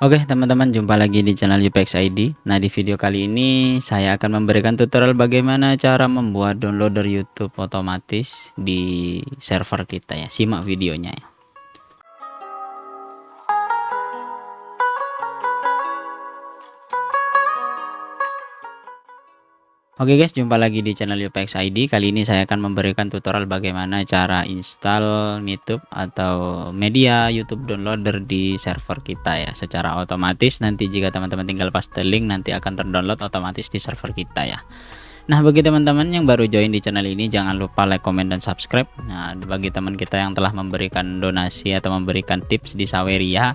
Oke teman-teman, jumpa lagi di channel UPX ID. Nah, di video kali ini saya akan memberikan tutorial bagaimana cara membuat downloader YouTube otomatis di server kita ya. Simak videonya ya. Oke guys, jumpa lagi di channel UPX ID. Kali ini saya akan memberikan tutorial bagaimana cara install YouTube atau media YouTube downloader di server kita ya, secara otomatis. Nanti jika teman-teman tinggal paste link, nanti akan terdownload otomatis di server kita ya. Nah, bagi teman-teman yang baru join di channel ini, jangan lupa like, comment, dan subscribe. Nah, bagi teman kita yang telah memberikan donasi atau memberikan tips di Saweria,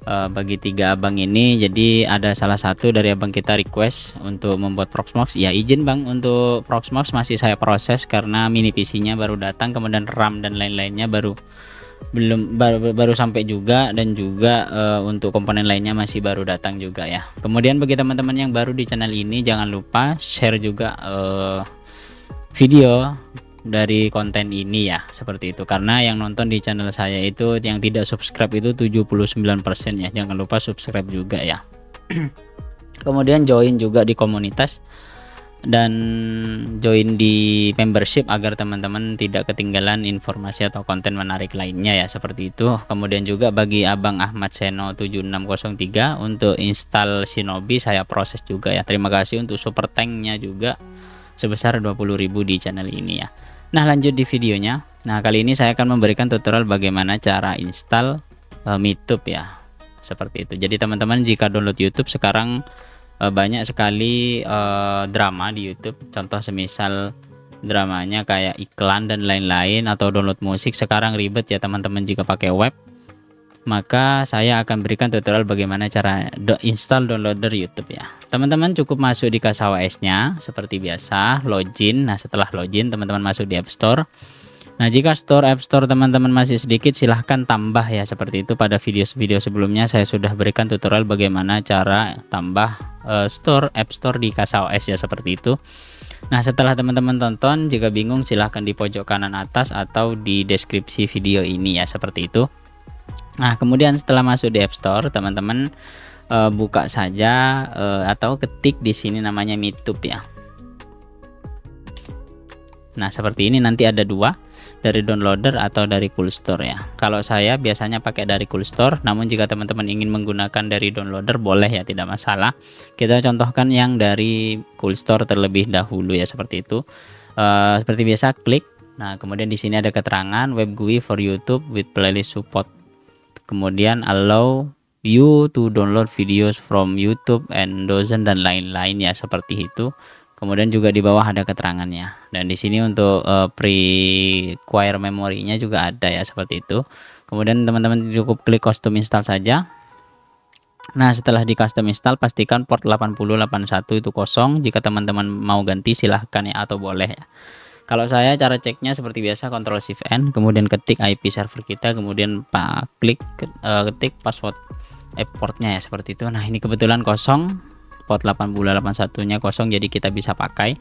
bagi 3 abang ini, jadi ada salah satu dari abang kita request untuk membuat Proxmox. Ya, izin bang, untuk Proxmox masih saya proses karena mini PC nya baru datang, kemudian RAM dan lain-lainnya baru sampai juga, dan juga untuk komponen lainnya masih baru datang juga ya. Kemudian bagi teman-teman yang baru di channel ini, jangan lupa share juga video dari konten ini ya, seperti itu, karena yang nonton di channel saya itu yang tidak subscribe itu 79% ya. Jangan lupa subscribe juga ya. Kemudian join juga di komunitas dan join di membership agar teman-teman tidak ketinggalan informasi atau konten menarik lainnya ya, seperti itu. Kemudian juga bagi abang Ahmad Seno 7603 untuk install Shinobi saya proses juga ya. Terima kasih untuk super tanknya juga sebesar 20.000 di channel ini ya. Nah, lanjut di videonya. Nah, kali ini saya akan memberikan tutorial bagaimana cara install YouTube ya, seperti itu. Jadi teman-teman jika download YouTube sekarang banyak sekali drama di YouTube, contoh semisal dramanya kayak iklan dan lain-lain, atau download musik sekarang ribet ya teman-teman jika pakai web. Maka saya akan berikan tutorial bagaimana cara install downloader YouTube ya. Teman-teman cukup masuk di CasaOS nya seperti biasa, login. Nah, setelah login teman-teman masuk di App Store. Nah, jika App Store teman-teman masih sedikit, silahkan tambah ya, seperti itu. Pada video-video sebelumnya saya sudah berikan tutorial bagaimana cara tambah App Store di CasaOS ya, seperti itu. Nah, setelah teman-teman tonton, jika bingung silahkan di pojok kanan atas atau di deskripsi video ini ya, seperti itu. Nah, kemudian setelah masuk di App Store, teman-teman buka saja atau ketik di sini namanya MeTube ya. Nah, seperti ini, nanti ada 2, dari downloader atau dari Cool Store ya. Kalau saya biasanya pakai dari Cool Store, namun jika teman-teman ingin menggunakan dari downloader boleh ya, tidak masalah. Kita contohkan yang dari Cool Store terlebih dahulu ya, seperti itu. Seperti biasa klik. Nah, kemudian di sini ada keterangan web GUI for YouTube with playlist support. Kemudian allow you to download videos from YouTube and dozen dan lain-lain ya, seperti itu. Kemudian juga di bawah ada keterangannya, dan di sini untuk pre-require memorinya juga ada ya, seperti itu. Kemudian teman-teman cukup klik custom install saja. Nah, setelah di custom install pastikan port 8081 itu kosong. Jika teman-teman mau ganti silahkan ya, atau boleh ya. Kalau saya cara ceknya seperti biasa, Ctrl Shift N, kemudian ketik IP server kita, kemudian ketik password portnya ya, seperti itu. Nah, ini kebetulan kosong, port 8081 nya kosong, jadi kita bisa pakai.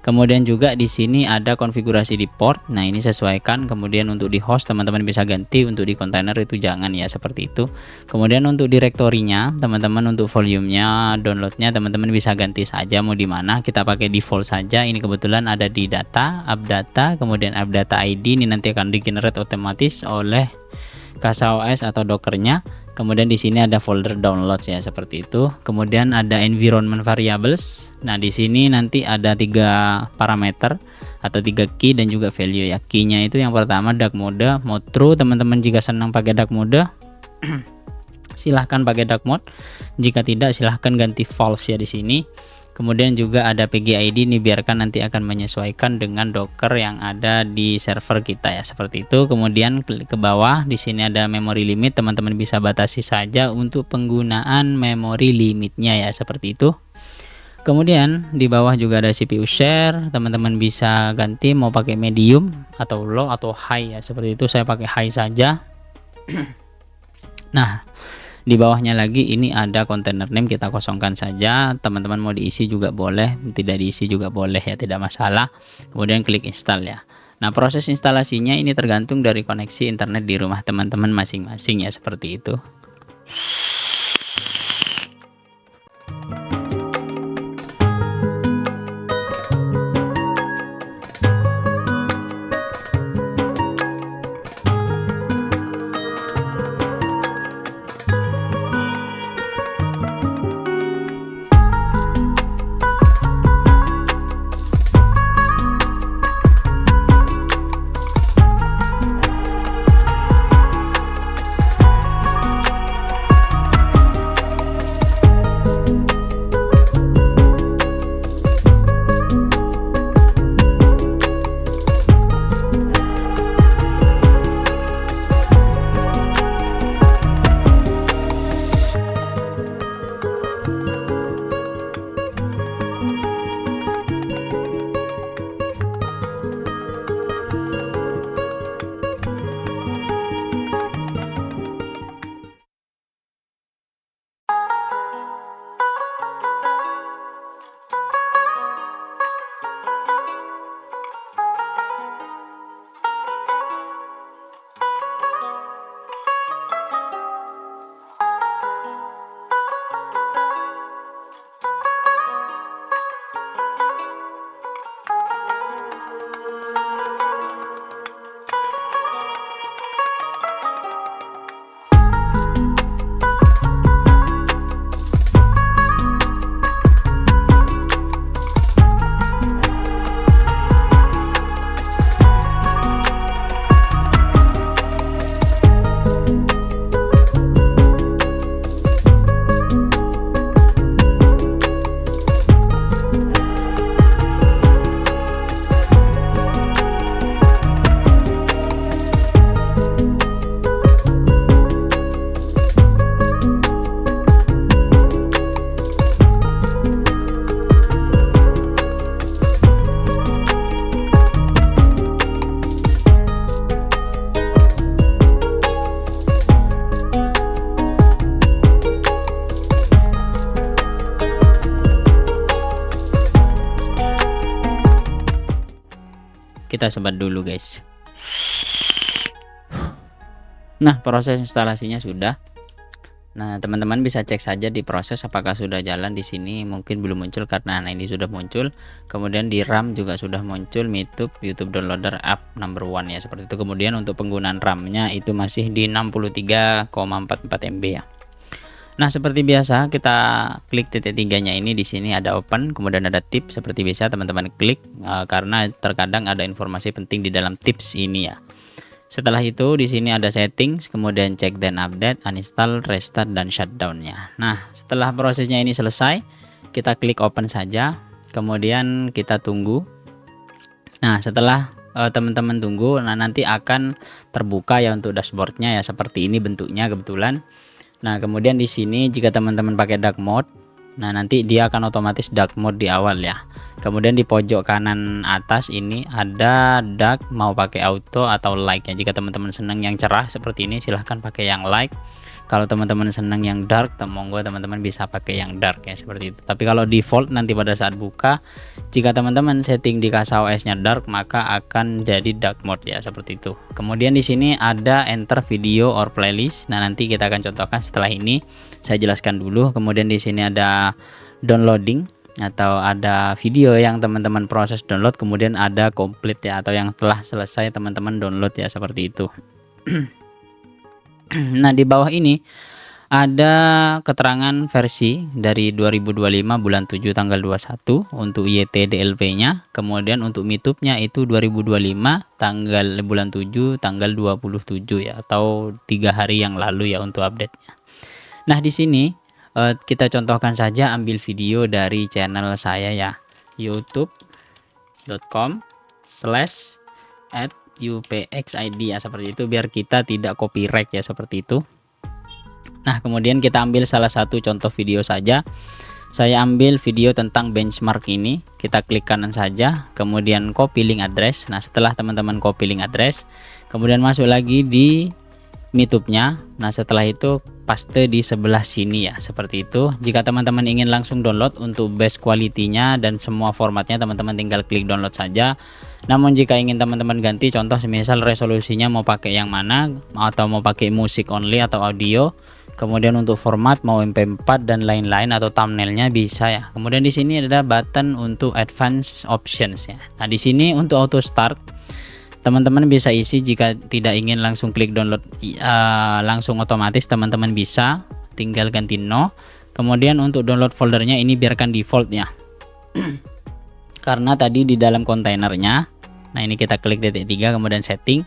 Kemudian juga di sini ada konfigurasi di port. Nah, ini sesuaikan. Kemudian untuk di host teman-teman bisa ganti, untuk di kontainer itu jangan ya, seperti itu. Kemudian untuk direktorinya teman-teman, untuk volumenya, downloadnya teman-teman bisa ganti saja mau di mana. Kita pakai default saja. Ini kebetulan ada di data, app data, kemudian app data ID. Ini nanti akan di-generate otomatis oleh CasaOS atau Dockernya. Kemudian di sini ada folder downloads ya, seperti itu. Kemudian ada environment variables. Nah, di sini nanti ada 3 parameter atau 3 key dan juga value ya. Key-nya itu yang pertama dark mode, mode true. Teman-teman jika senang pakai dark mode silahkan pakai dark mode. Jika tidak silahkan ganti false ya di sini. Kemudian juga ada PGID, ini biarkan nanti akan menyesuaikan dengan Docker yang ada di server kita ya, seperti itu. Kemudian klik ke bawah, di sini ada memory limit, teman-teman bisa batasi saja untuk penggunaan memory limitnya ya, seperti itu. Kemudian di bawah juga ada CPU share, teman-teman bisa ganti mau pakai medium atau low atau high ya, seperti itu. Saya pakai high saja. Nah, di bawahnya lagi ini ada container name, kita kosongkan saja. Teman-teman mau diisi juga boleh, tidak diisi juga boleh ya, tidak masalah. Kemudian klik install ya. Nah, proses instalasinya ini tergantung dari koneksi internet di rumah teman-teman masing-masing ya, seperti itu. kita sebat dulu guys. Nah, proses instalasinya sudah. Nah, teman-teman bisa cek saja di proses apakah sudah jalan. Di sini mungkin belum muncul karena ini sudah muncul. Kemudian di RAM juga sudah muncul YouTube Downloader App number 1 ya, seperti itu. Kemudian untuk penggunaan RAM-nya itu masih di 63,44 MB ya. Nah, seperti biasa kita klik titik tiganya ini, di sini ada open, kemudian ada tips. Seperti biasa teman-teman klik karena terkadang ada informasi penting di dalam tips ini ya. Setelah itu di sini ada settings, kemudian check dan update, uninstall, restart dan shutdown-nya. Nah, setelah prosesnya ini selesai, kita klik open saja, kemudian kita tunggu. Nah, setelah teman-teman tunggu, nah nanti akan terbuka ya untuk dashboardnya ya, seperti ini bentuknya kebetulan. Nah, kemudian di sini jika teman-teman pakai dark mode, nah nanti dia akan otomatis dark mode di awal ya. Kemudian di pojok kanan atas ini ada dark, mau pakai auto atau light ya. Jika teman-teman senang yang cerah seperti ini silahkan pakai yang light. Kalau teman-teman senang yang dark, monggo teman-teman bisa pakai yang dark ya, seperti itu. Tapi kalau default nanti pada saat buka, jika teman-teman setting di CasaOS-nya dark, maka akan jadi dark mode ya, seperti itu. Kemudian di sini ada enter video or playlist. Nah, nanti kita akan contohkan setelah ini. Saya jelaskan dulu. Kemudian di sini ada downloading atau ada video yang teman-teman proses download, kemudian ada complete ya, atau yang telah selesai teman-teman download ya, seperti itu. Nah, di bawah ini ada keterangan versi dari 2025 bulan 7 tanggal 21 untuk YTDLP-nya. Kemudian untuk MITUB-nya itu 2025 tanggal bulan 7 tanggal 27 ya, atau 3 hari yang lalu ya untuk update-nya. Nah, di sini kita contohkan saja ambil video dari channel saya ya, youtube.com/@upxid ya, seperti itu, biar kita tidak copyright ya, seperti itu. Nah, kemudian kita ambil salah satu contoh video saja. Saya ambil video tentang benchmark ini, kita klik kanan saja, kemudian copy link address. Nah, setelah teman-teman copy link address, kemudian masuk lagi di MITUB-nya. Nah, setelah itu paste di sebelah sini ya, seperti itu. Jika teman-teman ingin langsung download untuk best quality-nya dan semua formatnya, teman-teman tinggal klik download saja. Namun jika ingin teman-teman ganti, contoh semisal resolusinya mau pakai yang mana, atau mau pakai musik only atau audio, kemudian untuk format mau MP4 dan lain-lain, atau thumbnailnya bisa ya. Kemudian di sini ada button untuk advanced options ya. Nah, di sini untuk auto start teman-teman bisa isi. Jika tidak ingin langsung klik download langsung otomatis, teman-teman bisa tinggal ganti no. Kemudian untuk download foldernya ini biarkan default ya. Karena tadi di dalam kontainernya, nah ini kita klik titik 3 kemudian setting.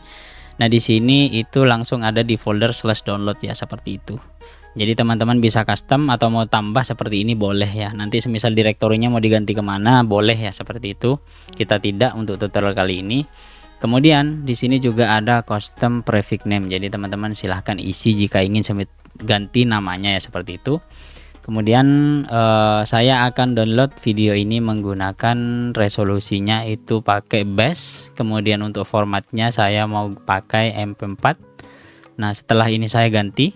Nah, di sini itu langsung ada di folder /download ya, seperti itu. Jadi teman-teman bisa custom atau mau tambah seperti ini boleh ya. Nanti semisal direktorinya mau diganti kemana boleh ya, seperti itu. Kita tidak untuk tutorial kali ini. Kemudian di sini juga ada custom prefix name. Jadi teman-teman silahkan isi jika ingin ganti namanya ya, seperti itu. Kemudian saya akan download video ini menggunakan resolusinya itu pakai best. Kemudian untuk formatnya saya mau pakai MP4. Nah, setelah ini saya ganti.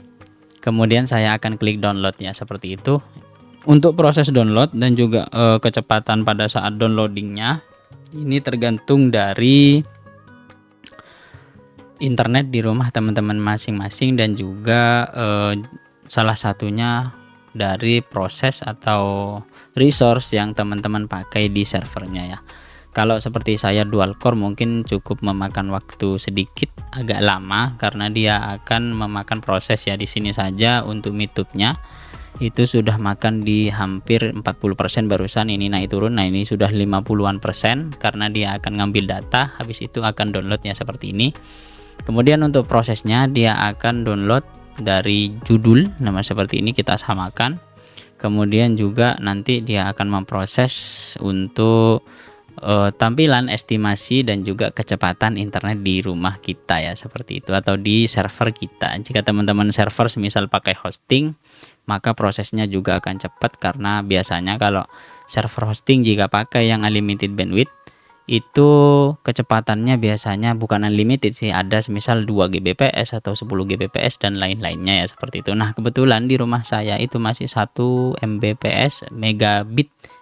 Kemudian saya akan klik download ya, seperti itu. Untuk proses download dan juga kecepatan pada saat downloadingnya ini tergantung dari internet di rumah teman-teman masing-masing, dan juga salah satunya dari proses atau resource yang teman-teman pakai di servernya ya. Kalau seperti saya dual core mungkin cukup memakan waktu sedikit agak lama karena dia akan memakan proses ya. Di sini saja untuk MITUB-nya itu sudah makan di hampir 40% barusan, ini naik turun. Nah, ini sudah 50-an persen karena dia akan ngambil data, habis itu akan download ya, seperti ini. Kemudian untuk prosesnya dia akan download dari judul, nama seperti ini kita samakan. Kemudian juga nanti dia akan memproses untuk tampilan, estimasi dan juga kecepatan internet di rumah kita ya, seperti itu, atau di server kita. Jika teman-teman server semisal pakai hosting, maka prosesnya juga akan cepat karena biasanya kalau server hosting jika pakai yang unlimited bandwidth itu kecepatannya biasanya bukan unlimited sih, ada semisal 2 Gbps atau 10 Gbps dan lain-lainnya ya, seperti itu. Nah, kebetulan di rumah saya itu masih 1 Mbps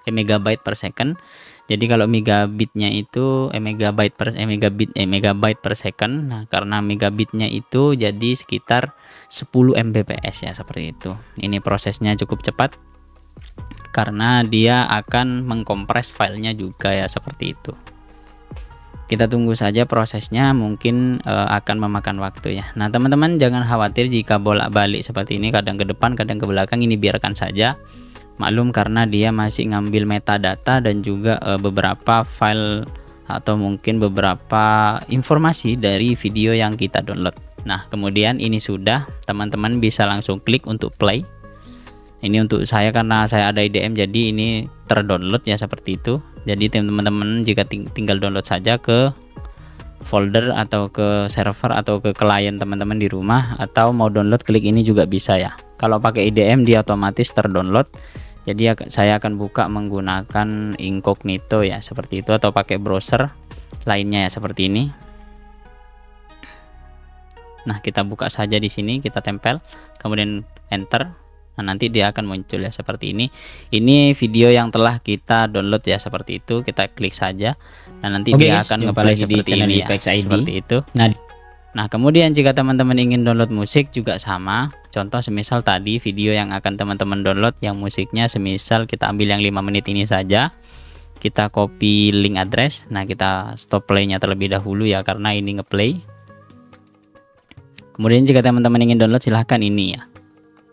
megabyte per second. Jadi kalau megabitnya itu megabyte per second. Nah, karena megabitnya itu jadi sekitar 10 Mbps ya, seperti itu. Ini prosesnya cukup cepat karena dia akan mengkompres filenya juga ya, seperti itu. Kita tunggu saja prosesnya, mungkin akan memakan waktu ya. Nah, teman-teman jangan khawatir jika bolak-balik seperti ini, kadang ke depan, kadang ke belakang, ini biarkan saja. Maklum karena dia masih ngambil metadata dan juga beberapa file atau mungkin beberapa informasi dari video yang kita download. Nah, kemudian ini sudah, teman-teman bisa langsung klik untuk play. Ini untuk saya karena saya ada IDM, jadi ini terdownload ya, seperti itu. Jadi teman-teman jika tinggal download saja ke folder atau ke server atau ke klien teman-teman di rumah, atau mau download klik ini juga bisa ya. Kalau pakai IDM dia otomatis terdownload. Jadi saya akan buka menggunakan incognito ya, seperti itu, atau pakai browser lainnya ya, seperti ini. Nah, kita buka saja di sini, kita tempel, kemudian enter. Nah, nanti dia akan muncul ya, seperti ini. Ini video yang telah kita download ya, seperti itu. Kita klik saja. Nah, nanti dia akan nge-play seperti ini ya, seperti itu. Nah, kemudian jika teman-teman ingin download musik juga sama. Contoh semisal tadi video yang akan teman-teman download yang musiknya, semisal kita ambil yang 5 menit ini saja. Kita copy link address. Nah, kita stop play-nya terlebih dahulu ya, karena ini ngeplay. Kemudian jika teman-teman ingin download silahkan ini ya.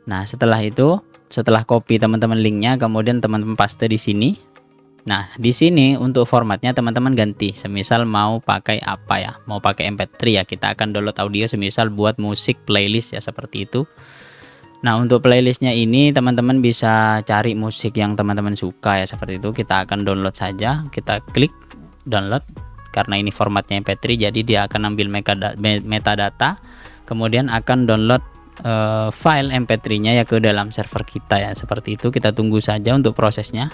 Nah, setelah itu, setelah copy teman-teman linknya, kemudian teman-teman paste di sini. Nah, di sini untuk formatnya teman-teman ganti. Semisal mau pakai apa ya? Mau pakai MP3 ya, kita akan download audio semisal buat musik playlist ya, seperti itu. Nah, untuk playlistnya ini teman-teman bisa cari musik yang teman-teman suka ya, seperti itu. Kita akan download saja. Kita klik download. Karena ini formatnya MP3, jadi dia akan ambil metadata. Kemudian akan download file MP3-nya ya ke dalam server kita ya, seperti itu. Kita tunggu saja untuk prosesnya.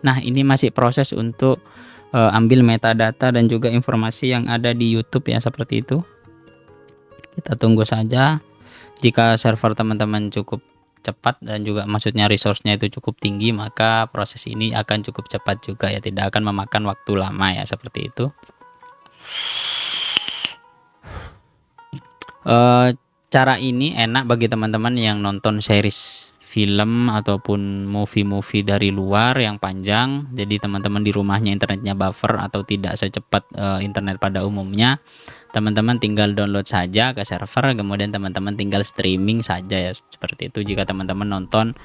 Nah, ini masih proses untuk ambil metadata dan juga informasi yang ada di YouTube ya, seperti itu. Kita tunggu saja. Jika server teman-teman cukup cepat dan juga maksudnya resource-nya itu cukup tinggi, maka proses ini akan cukup cepat juga ya, tidak akan memakan waktu lama ya, seperti itu. Cara ini enak bagi teman-teman yang nonton series film ataupun movie-movie dari luar yang panjang. Jadi teman-teman di rumahnya internetnya buffer atau tidak secepat internet pada umumnya, teman-teman tinggal download saja ke server, kemudian teman-teman tinggal streaming saja ya, seperti itu. Jika teman-teman nonton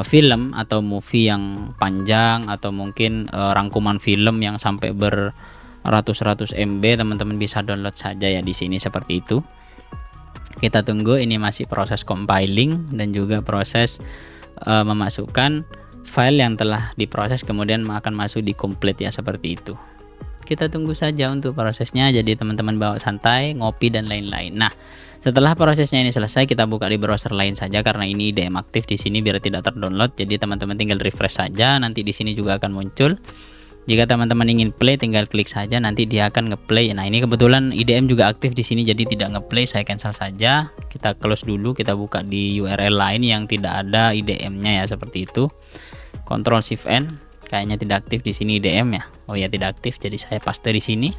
film atau movie yang panjang atau mungkin rangkuman film yang sampai beratus-ratus MB, teman-teman bisa download saja ya di sini, seperti itu. Kita tunggu, ini masih proses compiling dan juga proses memasukkan file yang telah diproses, kemudian akan masuk di complete ya, seperti itu. Kita tunggu saja untuk prosesnya, jadi teman-teman bawa santai, ngopi dan lain-lain. Nah, setelah prosesnya ini selesai, kita buka di browser lain saja karena ini IDM aktif di sini biar tidak terdownload. Jadi teman-teman tinggal refresh saja, nanti di sini juga akan muncul. Jika teman-teman ingin play, tinggal klik saja, nanti dia akan ngeplay. Nah, ini kebetulan IDM juga aktif di sini, jadi tidak ngeplay. Saya cancel saja. Kita close dulu, kita buka di URL lain yang tidak ada IDM-nya ya, seperti itu. Ctrl Shift N. Kayaknya tidak aktif di sini IDM ya. Oh ya, tidak aktif. Jadi saya paste di sini.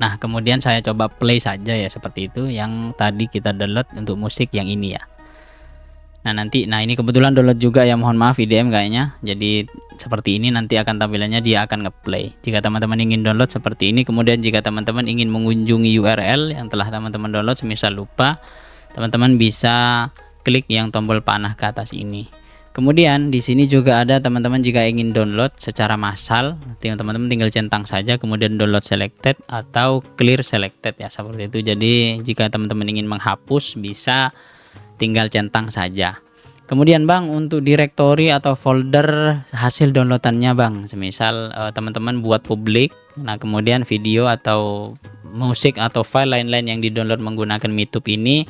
Nah, kemudian saya coba play saja ya, seperti itu. Yang tadi kita download untuk musik yang ini ya. Nah, ini kebetulan download juga ya, mohon maaf IDM kayaknya. Jadi seperti ini nanti akan tampilannya, dia akan ngeplay. Jika teman-teman ingin download seperti ini, kemudian jika teman-teman ingin mengunjungi URL yang telah teman-teman download, semisal lupa, teman-teman bisa klik yang tombol panah ke atas ini. Kemudian di sini juga ada teman-teman jika ingin download secara massal, teman-teman tinggal centang saja, kemudian download selected atau clear selected ya, seperti itu. Jadi jika teman-teman ingin menghapus, bisa tinggal centang saja. Kemudian Bang, untuk directory atau folder hasil downloadannya Bang, semisal teman-teman buat publik, nah kemudian video atau musik atau file lain-lain yang di-download menggunakan MeTube ini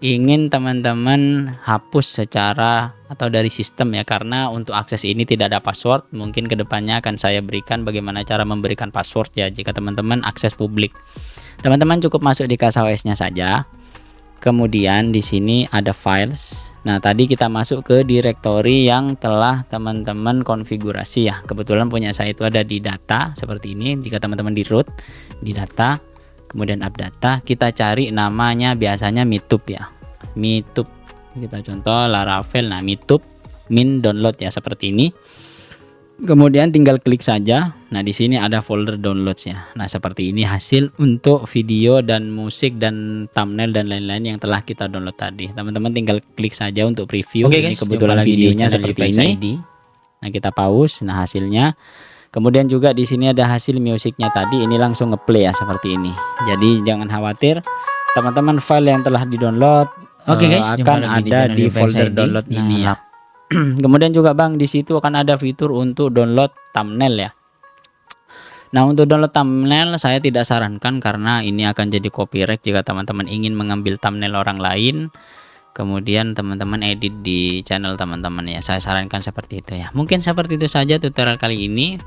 ingin teman-teman hapus secara atau dari sistem ya, karena untuk akses ini tidak ada password. Mungkin kedepannya akan saya berikan bagaimana cara memberikan password ya jika teman-teman akses publik. Teman-teman cukup masuk di CasaOS-nya saja. Kemudian di sini ada files. Nah, tadi kita masuk ke directory yang telah teman-teman konfigurasi ya. Kebetulan punya saya itu ada di data seperti ini. Jika teman-teman di root di data, kemudian up data, kita cari namanya biasanya Meetup ya. Meetup. Kita contoh Laravel. Nah, Meetup min download ya seperti ini. Kemudian tinggal klik saja. Nah, di sini ada folder downloads ya. Nah, seperti ini hasil untuk video dan musik dan thumbnail dan lain-lain yang telah kita download tadi. Teman-teman tinggal klik saja untuk preview. Oke, ini guys, kebetulan videonya seperti ini. ID. Nah, kita pause. Nah, hasilnya. Kemudian juga di sini ada hasil musiknya tadi. Ini langsung ngeplay ya seperti ini. Jadi jangan khawatir. Teman-teman file yang telah di-download guys, akan ada di folder download ini ya. Kemudian juga Bang, di situ akan ada fitur untuk download thumbnail ya. Nah, untuk download thumbnail saya tidak sarankan karena ini akan jadi copyright jika teman-teman ingin mengambil thumbnail orang lain. Kemudian teman-teman edit di channel teman-teman ya. Saya sarankan seperti itu ya. Mungkin seperti itu saja tutorial kali ini.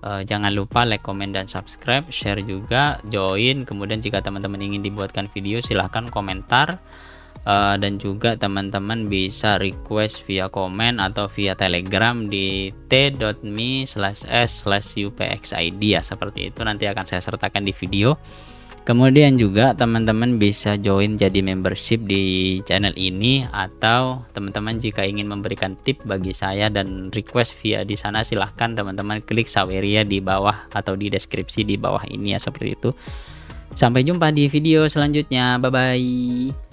Jangan lupa like, comment, dan subscribe, share juga, join. Kemudian jika teman-teman ingin dibuatkan video silahkan komentar. Dan juga teman-teman bisa request via komen atau via telegram di t.me/s/upxid ya, seperti itu nanti akan saya sertakan di video. Kemudian juga teman-teman bisa join jadi membership di channel ini, atau teman-teman jika ingin memberikan tip bagi saya dan request via di sana silahkan teman-teman klik Saweria di bawah atau di deskripsi di bawah ini ya, seperti itu. Sampai jumpa di video selanjutnya, bye bye.